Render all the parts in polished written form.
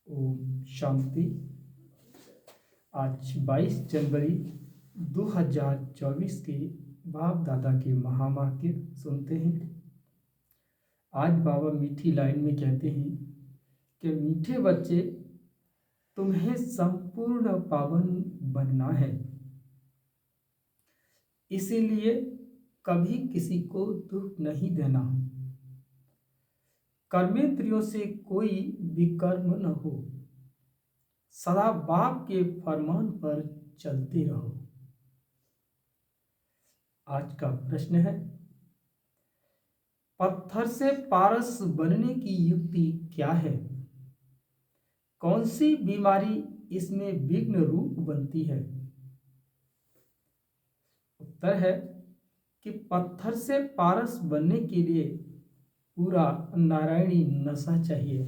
ओम शांति। आज 22 जनवरी 2024 के बाप दादा के महावाक्य सुनते हैं। आज बाबा मीठी लाइन में कहते हैं कि मीठे बच्चे, तुम्हें संपूर्ण पावन बनना है, इसीलिए कभी किसी को दुख नहीं देना। कर्मेंद्रियों से कोई विकर्म न हो, सदा बाप के फरमान पर चलते रहो। आज का प्रश्न है, पत्थर से पारस बनने की युक्ति क्या है? कौन सी बीमारी इसमें विघ्न रूप बनती है? उत्तर है कि पत्थर से पारस बनने के लिए पूरा नारायणी नशा चाहिए।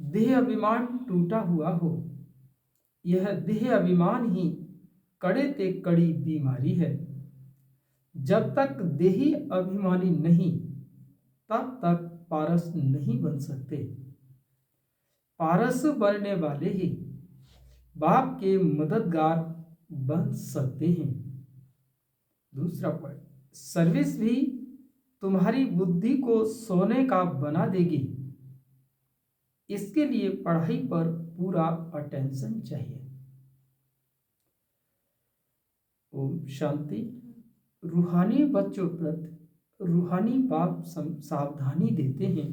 देह अभिमान टूटा हुआ हो, यह देह अभिमान ही कड़े ते कड़ी बीमारी है। जब तक देही अभिमानी नहीं, तब तक पारस नहीं बन सकते। पारस बनने वाले ही बाप के मददगार बन सकते हैं। दूसरा पॉइंट, सर्विस भी तुम्हारी बुद्धि को सोने का बना देगी। इसके लिए पढ़ाई पर पूरा अटेंशन चाहिए। ओम शांति। रूहानी बच्चों प्रति रूहानी बाप सावधानी देते हैं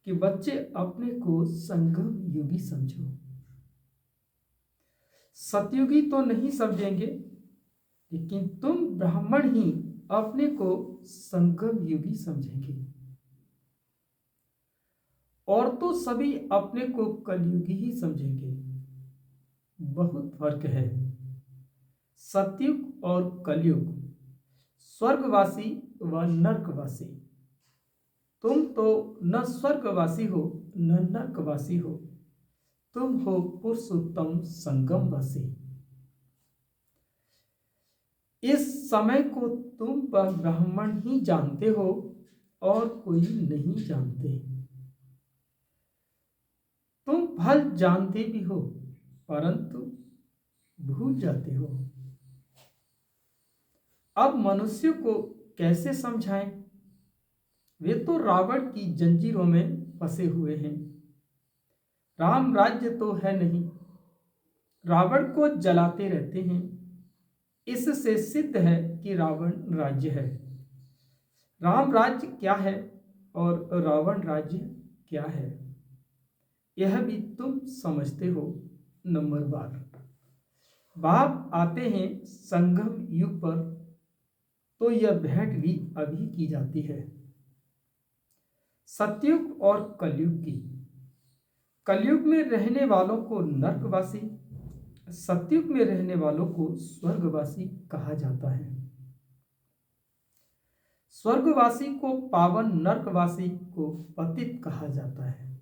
कि बच्चे अपने को संगम युगी समझो। सतयुगी तो नहीं समझेंगे, लेकिन तुम ब्राह्मण ही अपने को संगम युगी समझेंगे, और तो सभी अपने को कलयुगी ही समझेंगे। बहुत फर्क है सतयुग और कलयुग, स्वर्गवासी व नरकवासी। तुम तो न स्वर्गवासी हो न नरकवासी हो, तुम हो पुरुषोत्तम संगमवासी। इस समय को तुम ब्राह्मण ही जानते हो और कोई नहीं जानते। तुम फल जानते भी हो, परंतु भूल जाते हो। अब मनुष्य को कैसे समझाएं? वे तो रावण की जंजीरों में फंसे हुए हैं। राम राज्य तो है नहीं, रावण को जलाते रहते हैं। इससे सिद्ध है कि रावण राज्य है। राम राज्य क्या है और रावण राज्य क्या है, यह भी तुम समझते हो। नंबर 12, बाप आते हैं संगम युग पर, तो यह भेंट भी अभी की जाती है। सतयुग और कलयुग की। कलयुग में रहने वालों को नरकवासी, सतयुग में रहने वालों को स्वर्गवासी कहा जाता है। स्वर्गवासी को पावन, नरकवासी को पतित कहा जाता है।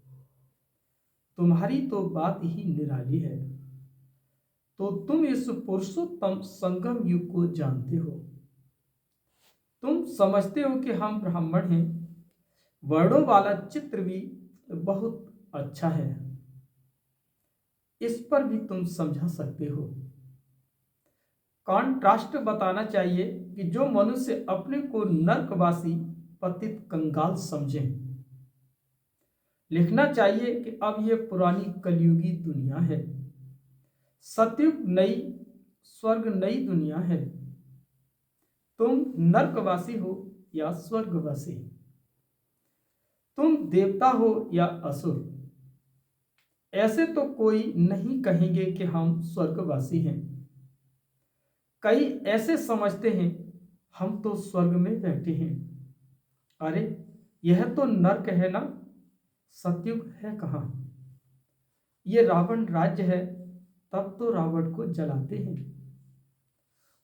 तुम्हारी तो बात ही निराली है। तो तुम इस पुरुषोत्तम संगम युग को जानते हो। तुम समझते हो कि हम ब्राह्मण हैं। वर्णों वाला चित्र भी बहुत अच्छा है, इस पर भी तुम समझा सकते हो। कॉन्ट्रास्ट बताना चाहिए कि जो मनुष्य अपने को नरकवासी, पतित, कंगाल समझे। लिखना चाहिए कि अब यह पुरानी कलयुगी दुनिया है। सतयुग नई, स्वर्ग नई दुनिया है। तुम नरकवासी हो या स्वर्गवासी, तुम देवता हो या असुर। ऐसे तो कोई नहीं कहेंगे कि हम स्वर्गवासी हैं। कई ऐसे समझते हैं हम तो स्वर्ग में बैठे हैं। अरे यह तो नर्क है ना, सतयुग है कहाँ? ये रावण राज्य है, तब तो रावण को जलाते हैं।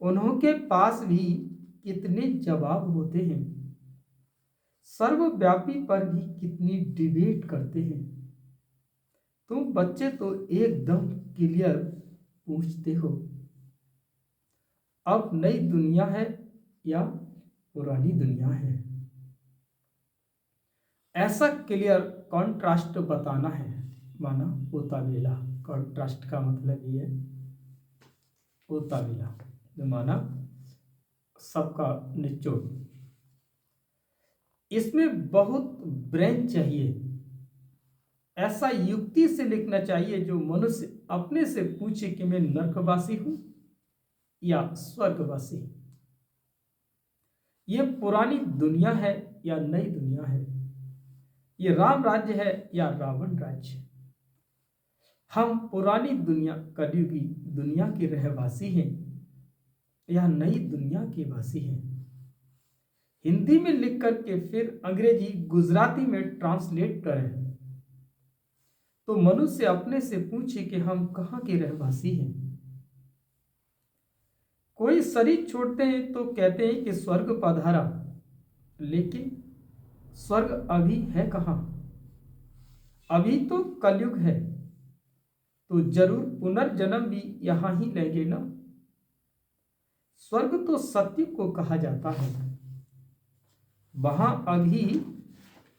उन्होंने पास भी कितने जवाब होते हैं। सर्वव्यापी पर भी कितनी डिबेट करते हैं। तुम बच्चे तो एकदम क्लियर पूछते हो, अब नई दुनिया है या पुरानी दुनिया है? ऐसा क्लियर कॉन्ट्रास्ट बताना है, माना उतावेला। कॉन्ट्रास्ट का मतलब ये है उतावेला, जो माना सबका निचोड़। इसमें बहुत ब्रेन चाहिए। ऐसा युक्ति से लिखना चाहिए जो मनुष्य अपने से पूछे कि मैं नरकवासी हूं या स्वर्गवासी। ये पुरानी दुनिया है या नई दुनिया है, ये राम राज्य है या रावण राज्य। हम पुरानी दुनिया कलयुगी दुनिया के रहवासी हैं या नई दुनिया के वासी हैं। हिंदी में लिख करके फिर अंग्रेजी गुजराती में ट्रांसलेट करें तो मनुष्य अपने से पूछे कि हम कहाँ के रहवासी हैं। कोई शरीर छोड़ते हैं तो कहते हैं कि स्वर्ग पधारा, लेकिन स्वर्ग अभी है कहाँ? अभी तो कलयुग है, तो जरूर पुनर्जन्म भी यहां ही लेंगे ना। स्वर्ग तो सत्य को कहा जाता है, वहां अभी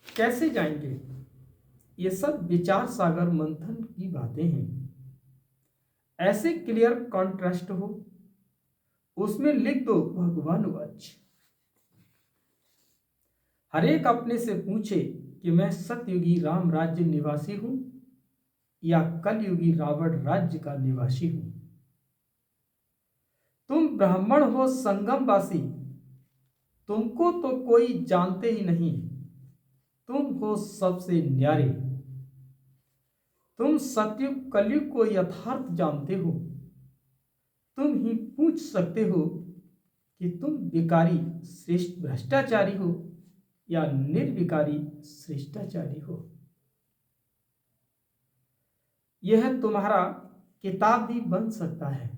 कैसे जाएंगे? ये सब विचार सागर मंथन की बातें हैं। ऐसे क्लियर कॉन्ट्रास्ट हो, उसमें लिख दो भगवान वाच। हर एक अपने से पूछे कि मैं सतयुगी राम राज्य निवासी हूं या कलयुगी रावण राज्य का निवासी हूं। तुम ब्राह्मण हो संगमवासी, तुमको तो कोई जानते ही नहीं, तुम हो सबसे न्यारे। तुम सतयुग कलयुग को यथार्थ जानते हो, तुम ही पूछ सकते हो कि तुम विकारी श्रेष्ठ भ्रष्टाचारी हो या निर्विकारी श्रेष्ठाचारी हो। यह तुम्हारा किताब भी बन सकता है।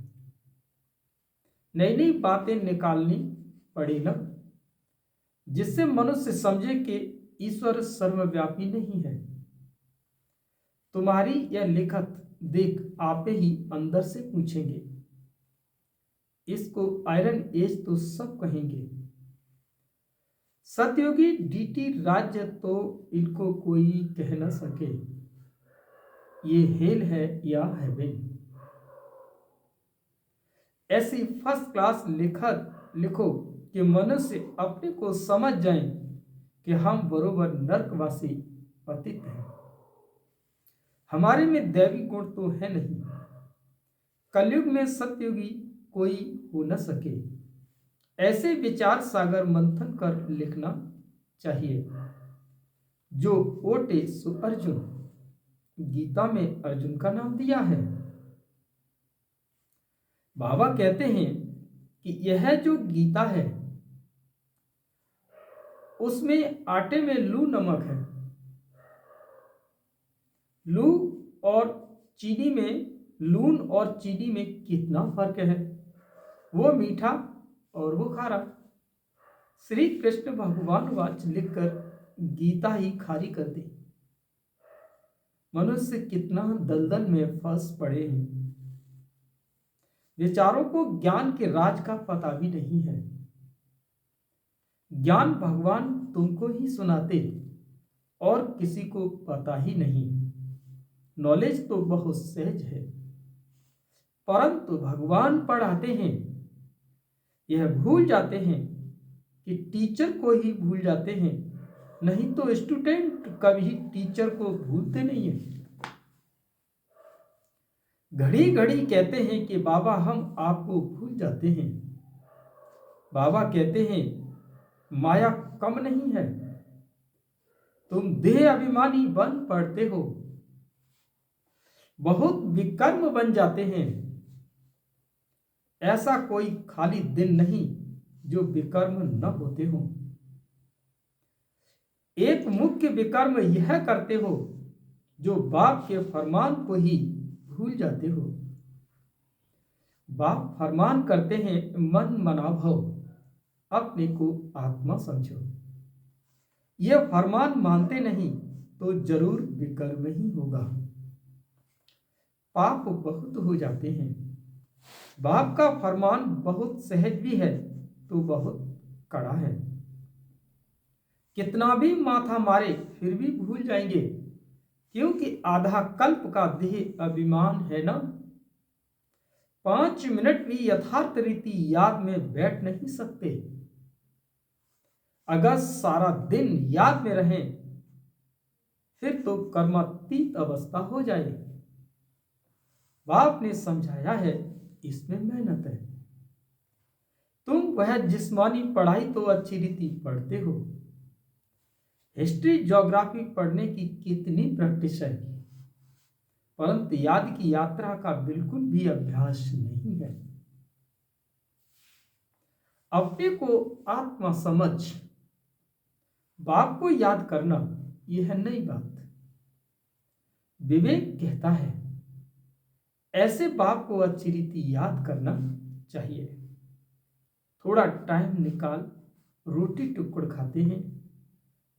नई नई बातें निकालनी पड़ेगा, जिससे मनुष्य समझे कि ईश्वर सर्वव्यापी नहीं है। तुम्हारी यह लिखत देख आप ही अंदर से पूछेंगे। इसको आयरन एज तो सब कहेंगे। सतयुगी डीटी राज्य तो इनको कोई कह न सके, ये हेल है या हेवन। ऐसी फर्स्ट क्लास लिखत लिखो कि मनुष्य अपने को समझ जाए कि हम बरोबर नरकवासी पतित हैं। हमारे में दैवी गुण तो है नहीं। कलयुग में सतयुगी कोई हो न सके। ऐसे विचार सागर मंथन कर लिखना चाहिए। जो ओटे सो अर्जुन, गीता में अर्जुन का नाम दिया है। बाबा कहते हैं कि यह जो गीता है उसमें आटे में लू नमक है। लू और चीनी में, लून और चीनी में कितना फर्क है? वो मीठा और वो खारा। श्री कृष्ण भगवान वाच लिखकर गीता ही खारी कर दी। मनुष्य कितना दलदल में फंस पड़े हैं। विचारों को ज्ञान के राज का पता भी नहीं है। ज्ञान भगवान तुमको ही सुनाते और किसी को पता ही नहीं। नॉलेज तो बहुत सहज है, परंतु भगवान पढ़ाते हैं। यह भूल जाते हैं कि टीचर को ही भूल जाते हैं, नहीं तो स्टूडेंट कभी टीचर को भूलते नहीं है। घड़ी घड़ी कहते हैं कि बाबा हम आपको भूल जाते हैं। बाबा कहते हैं माया कम नहीं है, तुम देह अभिमानी बन पड़ते हो, बहुत विकर्म बन जाते हैं। ऐसा कोई खाली दिन नहीं जो विकर्म न होते हो। एक मुख्य विकर्म यह करते हो जो बाप के फरमान को ही भूल जाते हो। बाप फरमान करते हैं मन मना भव, अपने को आत्मा समझो। यह फरमान मानते नहीं तो जरूर विकर्म ही होगा। पाप बहुत हो जाते हैं। बाप का फरमान बहुत सहज भी है तो बहुत कड़ा है। कितना भी माथा मारे फिर भी भूल जाएंगे, क्योंकि आधा कल्प का देह अभिमान है ना। 5 मिनट भी यथार्थ रीति याद में बैठ नहीं सकते। अगर सारा दिन याद में रहें फिर तो कर्मातीत अवस्था हो जाए। बाप ने समझाया है, इसमें मेहनत है। तुम वह जिस्मानी पढ़ाई तो अच्छी रीति पढ़ते हो, हिस्ट्री ज्योग्राफी पढ़ने की कितनी प्रैक्टिस है, परंतु याद की यात्रा का बिल्कुल भी अभ्यास नहीं है। अपने को आत्मा समझ बाप को याद करना यह नई बात। विवेक कहता है ऐसे बाप को अच्छी रीति याद करना चाहिए। थोड़ा टाइम निकाल रोटी टुकड़ खाते हैं,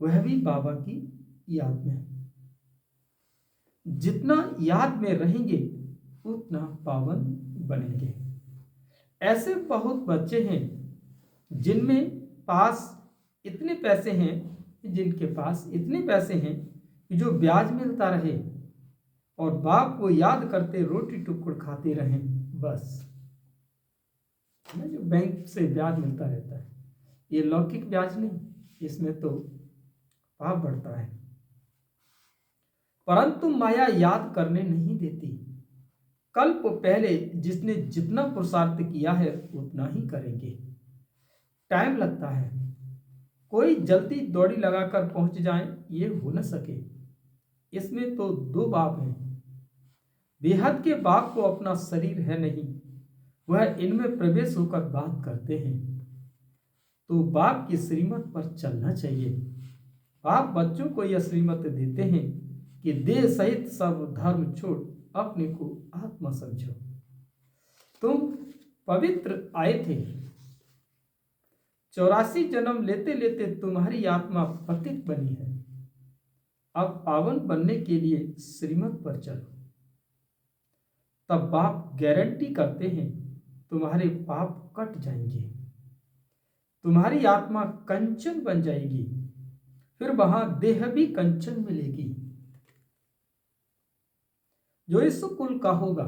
वह भी बाबा की याद में। जितना याद में रहेंगे उतना पावन बनेंगे। ऐसे बहुत बच्चे हैं जिनमें पास इतने पैसे हैं, जिनके पास इतने पैसे हैं कि जो ब्याज मिलता रहे और बाप को याद करते रोटी टुकड़ खाते रहें, बस। जो बैंक से ब्याज मिलता रहता है, ये लौकिक ब्याज नहीं, इसमें तो पाप बढ़ता है। परंतु माया याद करने नहीं देती। कल्प पहले जिसने जितना पुरुषार्थ किया है उतना ही करेंगे। टाइम लगता है, कोई जल्दी दौड़ी लगाकर पहुंच जाए ये हो न सके। इसमें तो दो बाप हैं। बेहद के बाप को अपना शरीर है नहीं, वह इनमें प्रवेश होकर बात करते हैं। तो बाप की श्रीमत पर चलना चाहिए। बाप बच्चों को यह श्रीमत देते हैं कि देह सहित सब धर्म छोड़ अपने को आत्मा समझो। तुम पवित्र आए थे, 84 जन्म लेते लेते तुम्हारी आत्मा पतित बनी है। अब पावन बनने के लिए श्रीमत पर चलो। तब बाप गारंटी करते हैं तुम्हारे पाप कट जाएंगे, तुम्हारी आत्मा कंचन बन जाएगी, फिर वहां देह भी कंचन मिलेगी। जो इस कुल का होगा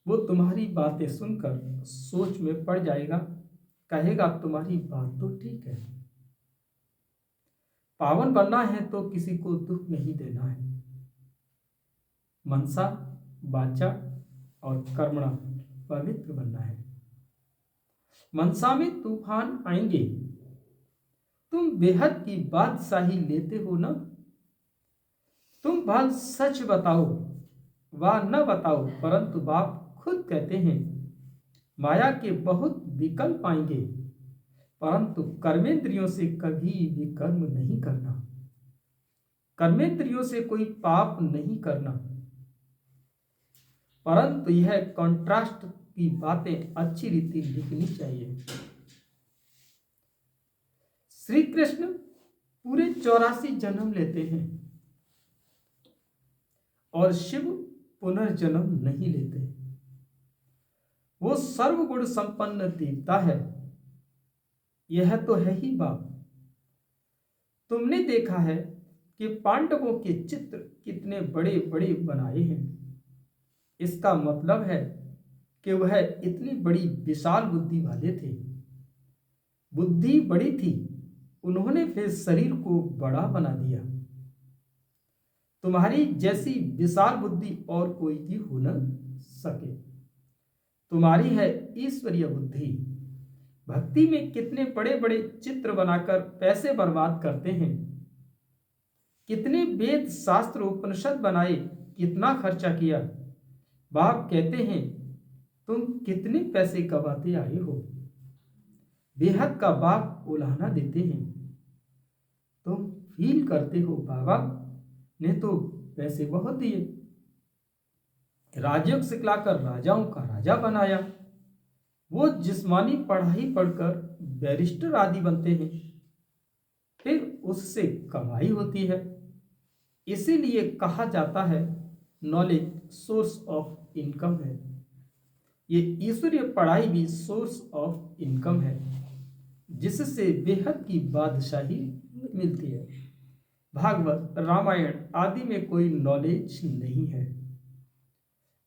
वो तुम्हारी बातें सुनकर सोच में पड़ जाएगा, कहेगा तुम्हारी बात तो ठीक है। पावन बनना है तो किसी को दुख नहीं देना है। मनसा वाचा और कर्मणा पवित्र बनना है। मनसा में तूफान आएंगे, तुम बेहद की बादशाही लेते हो ना। तुम भल सच बताओ व न बताओ, परंतु बाप खुद कहते हैं माया के बहुत विकल्प आएंगे, परंतु कर्मेंद्रियों से कभी भी कर्म नहीं करना। कर्मेंद्रियों से कोई पाप नहीं करना, परंतु यह कॉन्ट्रास्ट की बातें अच्छी रीति लिखनी चाहिए। श्री कृष्ण पूरे 84 जन्म लेते हैं और शिव पुनर्जन्म नहीं लेते। वो सर्वगुण संपन्न देवता है, यह तो है ही बाप। तुमने देखा है कि पांडवों के चित्र कितने बड़े बड़े बनाए हैं। इसका मतलब है कि वह इतनी बड़ी विशाल बुद्धि वाले थे। बुद्धि बड़ी थी, उन्होंने फिर शरीर को बड़ा बना दिया। तुम्हारी जैसी विशाल बुद्धि और कोई की हो न सके। तुम्हारी है ईश्वरीय बुद्धि। भक्ति में कितने बड़े बड़े चित्र बनाकर पैसे बर्बाद करते हैं। कितने वेद शास्त्र उपनिषद बनाए, कितना खर्चा किया। बाप कहते हैं तुम कितने पैसे कमाते आए हो। बेहद का बाप उलाहना देते हैं, तुम फील करते हो बाबा ने तो पैसे बहुत दिए, राजयोग सिखलाकर राजाओं का राजा बनाया। वो जिस्मानी पढ़ाई पढ़कर बैरिस्टर आदि बनते हैं, फिर उससे कमाई होती है। इसीलिए कहा जाता है नॉलेज सोर्स ऑफ इनकम है। ये ईश्वरीय पढ़ाई भी सोर्स ऑफ इनकम है, जिससे बेहद की बादशाही मिलती है। भागवत, रामायण आदि में कोई नॉलेज नहीं है।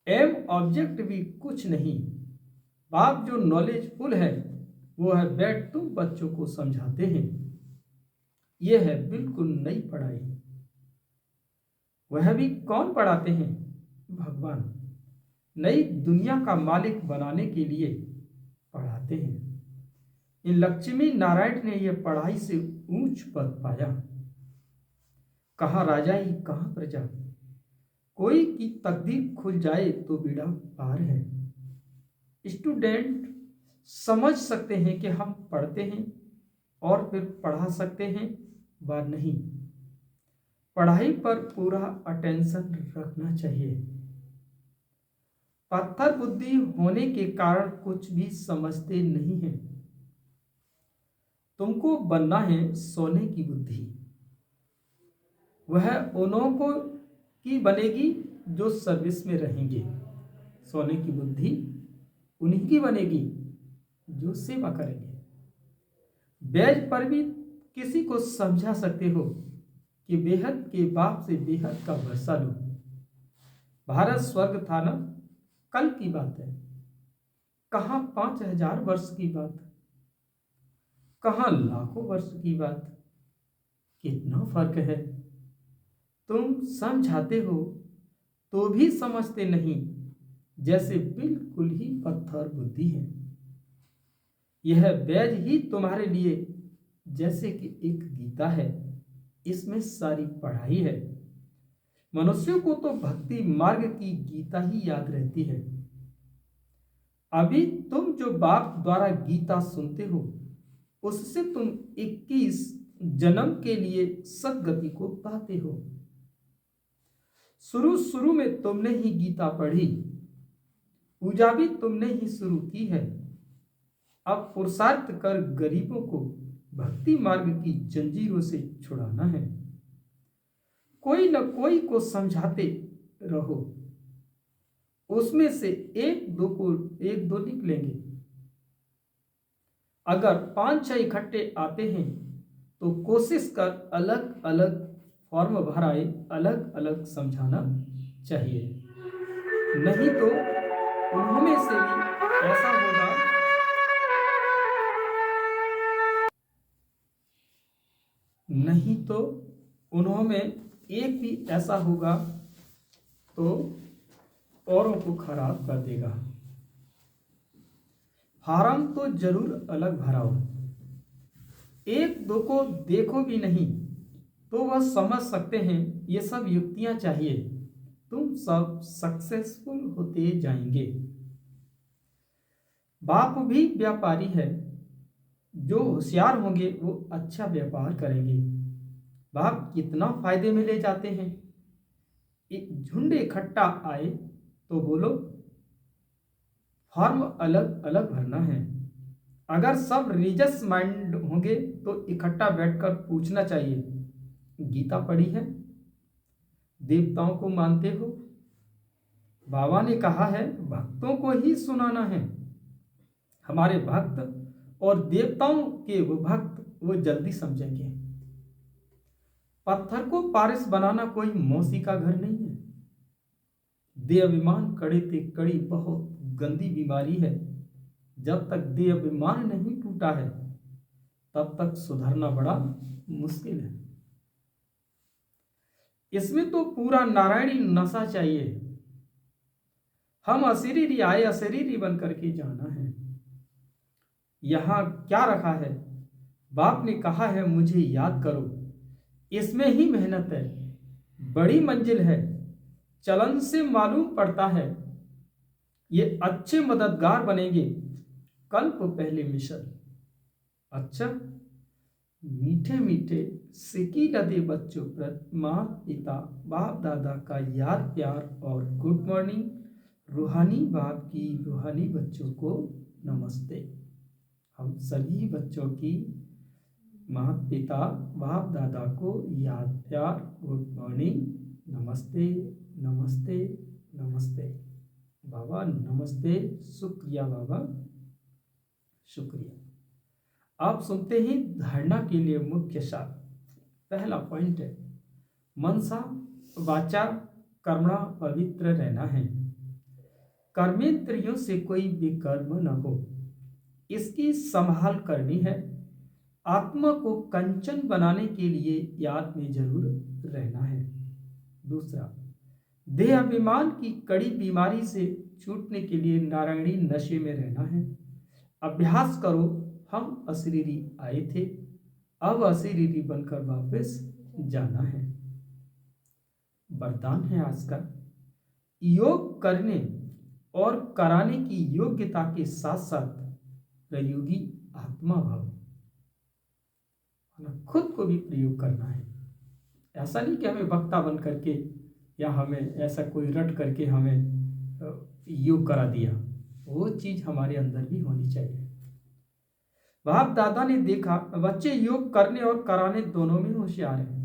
एम ऑब्जेक्ट भी कुछ नहीं। बाप जो नॉलेजफुल है वो है बैठ तुम बच्चों को समझाते हैं। यह है बिल्कुल नई पढ़ाई। वह भी कौन पढ़ाते हैं? भगवान। नई दुनिया का मालिक बनाने के लिए पढ़ाते हैं। इन लक्ष्मी नारायण ने यह पढ़ाई से ऊंच पद पाया। कहाँ राजाई कहाँ प्रजा। कोई की तकदीर खुल जाए तो बेड़ा पार है। स्टूडेंट समझ सकते हैं कि हम पढ़ते हैं और फिर पढ़ा सकते हैं व नहीं। पढ़ाई पर पूरा अटेंशन रखना चाहिए। पत्थर बुद्धि होने के कारण कुछ भी समझते नहीं हैं। तुमको बनना है सोने की बुद्धि। वह उन्हों को की बनेगी जो सर्विस में रहेंगे। सोने की बुद्धि उन्हीं की बनेगी जो सेवा करेंगे। बैज पर भी किसी को समझा सकते हो कि बेहद के बाप से बेहद का वर्षा लो। भारत स्वर्ग था ना, कल की बात है। कहाँ 5000 वर्ष की बात, कहाँ लाखों वर्ष की बात। कितना फर्क है। तुम समझाते हो तो भी समझते नहीं, जैसे बिल्कुल ही पत्थर बुद्धि है। यह बैज ही तुम्हारे लिए जैसे कि एक गीता है। इसमें सारी पढ़ाई है। मनुष्यों को तो भक्ति मार्ग की गीता ही याद रहती है। अभी तुम जो बाप द्वारा गीता सुनते हो उससे तुम 21 जन्म के लिए सदगति को पाते हो। शुरू शुरू में तुमने ही गीता पढ़ी, पूजा भी तुमने ही शुरू की है। अब पुरुषार्थ कर गरीबों को भक्ति मार्ग की जंजीरों से छुड़ाना है। कोई न कोई को समझाते रहो, उसमें से एक दो निकलेंगे। अगर 5-6 इकट्ठे आते हैं तो कोशिश कर अलग अलग फॉर्म भराए अलग अलग समझाना चाहिए। नहीं तो उन्होंने से भी ऐसा होगा नहीं तो उन्होंने एक भी ऐसा होगा तो औरों को खराब कर देगा। फार्म तो जरूर अलग भराओ। एक दो को देखो भी नहीं तो वह समझ सकते हैं। ये सब युक्तियां चाहिए। तुम सब सक्सेसफुल होते जाएंगे। बाप भी व्यापारी है। जो होशियार होंगे वो अच्छा व्यापार करेंगे। बाप कितना फायदे में ले जाते हैं। एक झुंड इकट्ठा आए तो बोलो फॉर्म अलग अलग भरना है। अगर सब रिलीजियस माइंड होंगे तो इकट्ठा बैठकर पूछना चाहिए, गीता पढ़ी है? देवताओं को मानते हो? बाबा ने कहा है भक्तों को ही सुनाना है। हमारे भक्त और देवताओं के वो भक्त वो जल्दी समझेंगे। पत्थर को पारिस बनाना कोई मौसी का घर नहीं है। देह अभिमान कड़े ते कड़ी बहुत गंदी बीमारी है। जब तक देह अभिमान नहीं टूटा है तब तक सुधरना बड़ा मुश्किल है। इसमें तो पूरा नारायणी नशा चाहिए। हम अशरीरी आए अशरीरी बन करके जाना है। यहां क्या रखा है? बाप ने कहा है मुझे याद करो। इसमें ही मेहनत है। बड़ी मंजिल है। चलन से मालूम पड़ता है ये अच्छे मददगार बनेंगे। कल्प पहले मिशन। अच्छा, मीठे मीठे सिकी लदे बच्चों पर माँ पिता बाप दादा का याद प्यार और गुड मॉर्निंग। रूहानी बाप की रूहानी बच्चों को नमस्ते। हम सभी बच्चों की माँ पिता बाप दादा को याद प्यार गुड मॉर्निंग नमस्ते नमस्ते नमस्ते। बाबा नमस्ते। शुक्रिया बाबा शुक्रिया। आप सुनते हैं धारणा के लिए मुख्य सार। पहला पॉइंट है, मनसा वाचा कर्मणा पवित्र रहना है। कर्मेंद्रियों से कोई विकर्म न हो, इसकी संभाल करनी है। आत्मा को कंचन बनाने के लिए याद में जरूर रहना है। दूसरा, देह अभिमान की कड़ी बीमारी से छूटने के लिए नारायणी नशे में रहना है। अभ्यास करो, हम अशरीरी आए थे, अब अशरीरी बनकर वापस जाना है। वरदान है आज का, योग करने और कराने की योग्यता के साथ साथ प्रयोगी आत्मा भाव, खुद को भी प्रयोग करना है। ऐसा नहीं कि हमें वक्ता बन करके या हमें ऐसा कोई रट करके हमें योग करा दिया, वो चीज हमारे अंदर भी होनी चाहिए। बाप दादा ने देखा बच्चे योग करने और कराने दोनों में होशियार हैं,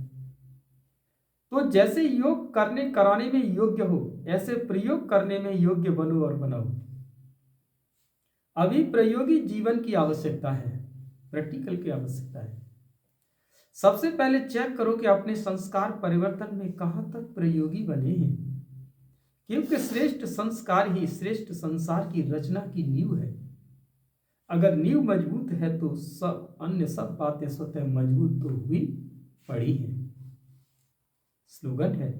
तो जैसे योग करने कराने में योग्य हो, ऐसे प्रयोग करने में योग्य बनो और बनाओ। अभी प्रयोगी जीवन की आवश्यकता है, प्रैक्टिकल की आवश्यकता है। सबसे पहले चेक करो कि अपने संस्कार परिवर्तन में कहां तक प्रयोगी बने हैं, क्योंकि श्रेष्ठ संस्कार ही श्रेष्ठ संसार की रचना की नींव है। अगर नींव मजबूत है तो सब अन्य सब बातें स्वतः मजबूत तो हुई पड़ी हैं। स्लोगन है,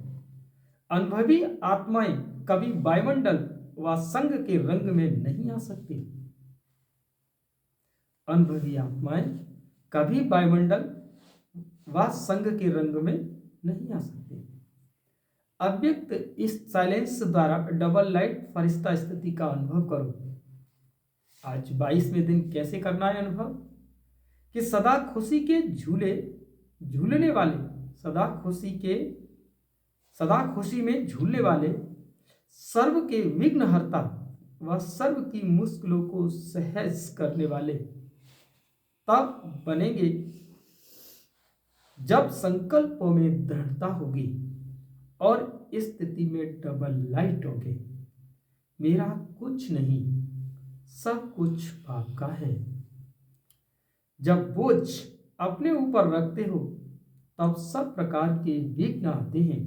अनुभवी आत्माएं कभी वायुमंडल व संग के रंग में नहीं आ सकती। अनुभवी आत्माएं कभी वायुमंडल व संग के रंग में नहीं आ सकती। अव्यक्त इस साइलेंस द्वारा डबल लाइट फरिश्ता स्थिति का अनुभव करो। आज 22वें दिन कैसे करना है अनुभव, कि सदा खुशी के झूलने वाले, सदा खुशी में झूलने वाले, सर्व के विघ्नहर्ता व सर्व की मुश्किलों को सहज करने वाले तब बनेंगे जब संकल्पों में दृढ़ता होगी और स्थिति में डबल लाइट होगी। मेरा कुछ नहीं, सब कुछ आपका है। जब बोझ अपने ऊपर रखते हो तब सब प्रकार के विघ्न आते हैं,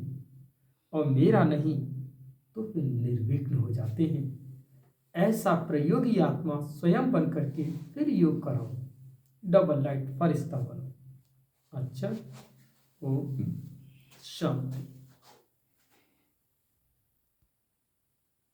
और मेरा नहीं तो फिर निर्विघ्न हो जाते हैं। ऐसा प्रयोगी आत्मा स्वयं बन करके फिर योग करो, डबल लाइट फरिश्ता बनो। अच्छा, ओम शांति।